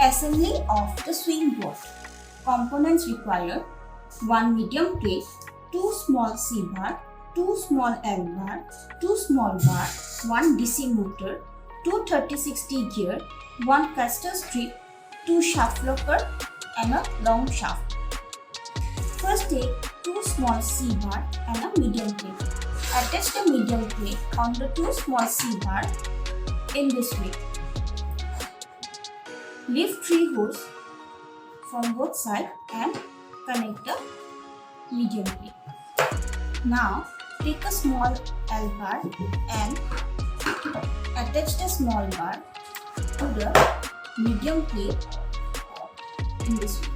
Assembly of the swing board. Components required: 1 medium plate, 2 small C bar, 2 small L bar, 2 small bar, 1 DC motor, 2 30-60 gear, 1 caster strip, 2 shaft locker and a long shaft. First take 2 small C bar and a medium plate. Attach the medium plate on the 2 small C bar in this way. Lift 3 holes from both sides and connect the medium plate. Now take a small L bar and attach the small bar to the medium plate in this way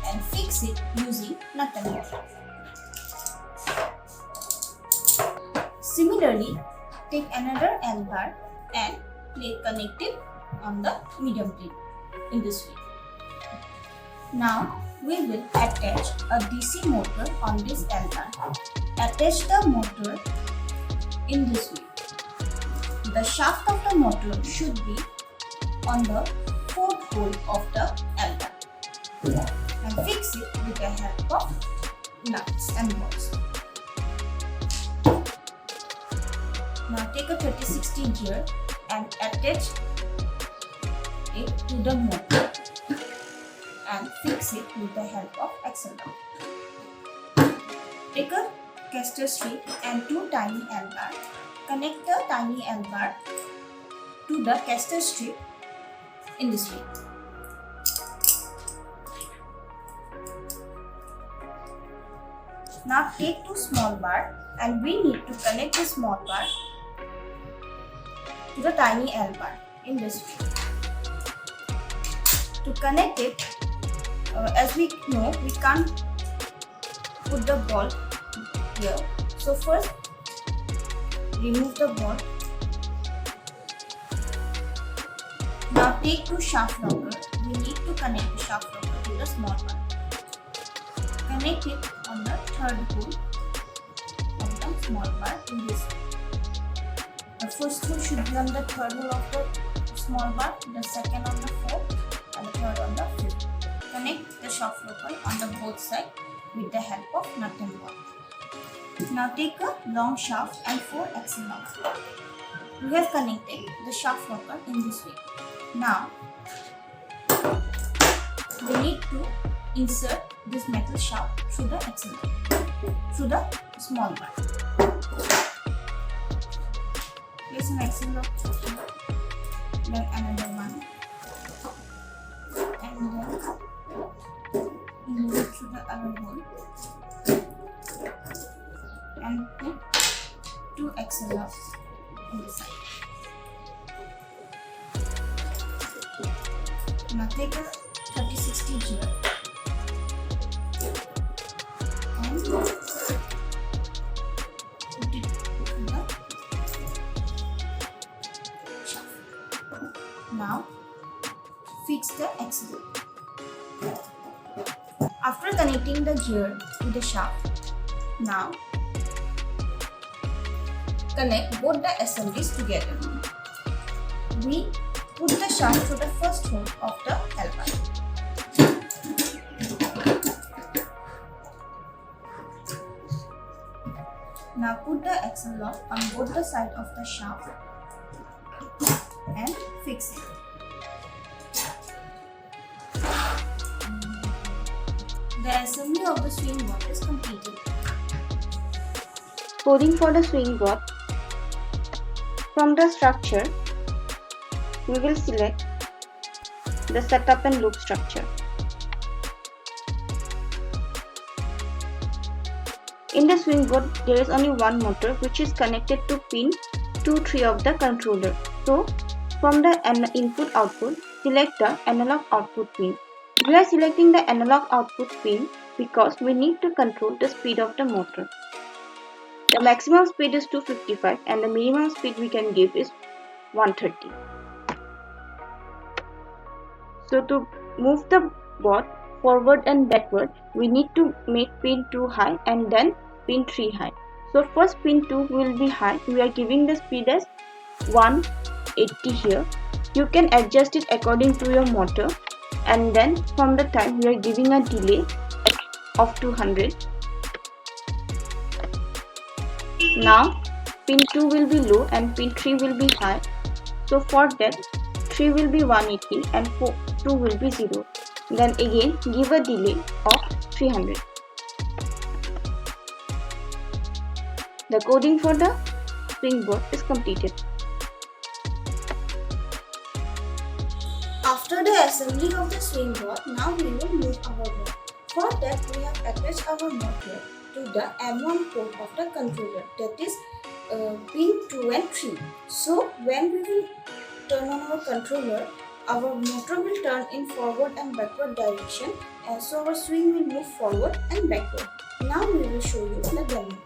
and fix it using nut and bolt. Similarly, take another L bar and connect it on the medium plate in this way. Now we will attach a DC motor on this L bar. Attach the motor in this way. The shaft of the motor should be on the 4th hole of the L bar and fix it with the help of nuts and bolts. Now take a 30-60 gear and attach it to the motor and fix it with the help of axle nut. Take a caster strip and 2 tiny L bar. Connect the tiny L bar to the caster strip in this way. Now take 2 small bar and we need to connect the small bar to the tiny L bar in this way. To connect it, as we know, we can't put the bolt here. So first, remove the bolt. Now take 2 shaft locker. We need to connect the shaft locker to the small bar. Connect it on the 3rd hole of the small bar in this way. The first hole should be on the 3rd hole of the small bar, the second on the 4th, and the 3rd on the 5th. Connect the shaft locker on the both sides with the help of nut and bolt. Now take a long shaft and 4 axle locks. We have connected the shaft locker in this way. Now we need to insert this metal shaft through the axle lock, through the small bar. Place an axle lock, then another one, and then move it through the other hole and put 2 axle locks on the side. Now take a 30-60 gear and put it to the shaft. Now fix the axle. After connecting the gear to the shaft, now connect both the assemblies together. We put the shaft to the first hole of the L bar. Now put the axle lock on both the sides of the shaft and fix it. The assembly of the swing board is completed. Coding for the swing board. From the structure, we will select the setup and loop structure. In the swing board, there is only one motor which is connected to pin 2, 3 of the controller. So, from the input output, select the analog output pin. We are selecting the analog output pin because we need to control the speed of the motor. The maximum speed is 255 and the minimum speed we can give is 130. So to move the board forward and backward, we need to make pin 2 high and then pin 3 high. So first pin 2 will be high. We are giving the speed as 180 here You can adjust it according to your motor, and then from the time we are giving a delay of 200. Now pin 2 will be low and pin 3 will be high. So for that 3 will be 180 and 2 will be 0. Then again give a delay of 300. The coding for the swing board is completed. After the assembly of the swing board, now we will move our board. For that, we have attached our motor to the M1 port of the controller, that is pin 2 and 3. So when we will turn on our controller, our motor will turn in forward and backward direction, and so our swing will move forward and backward. Now we will show you the demo.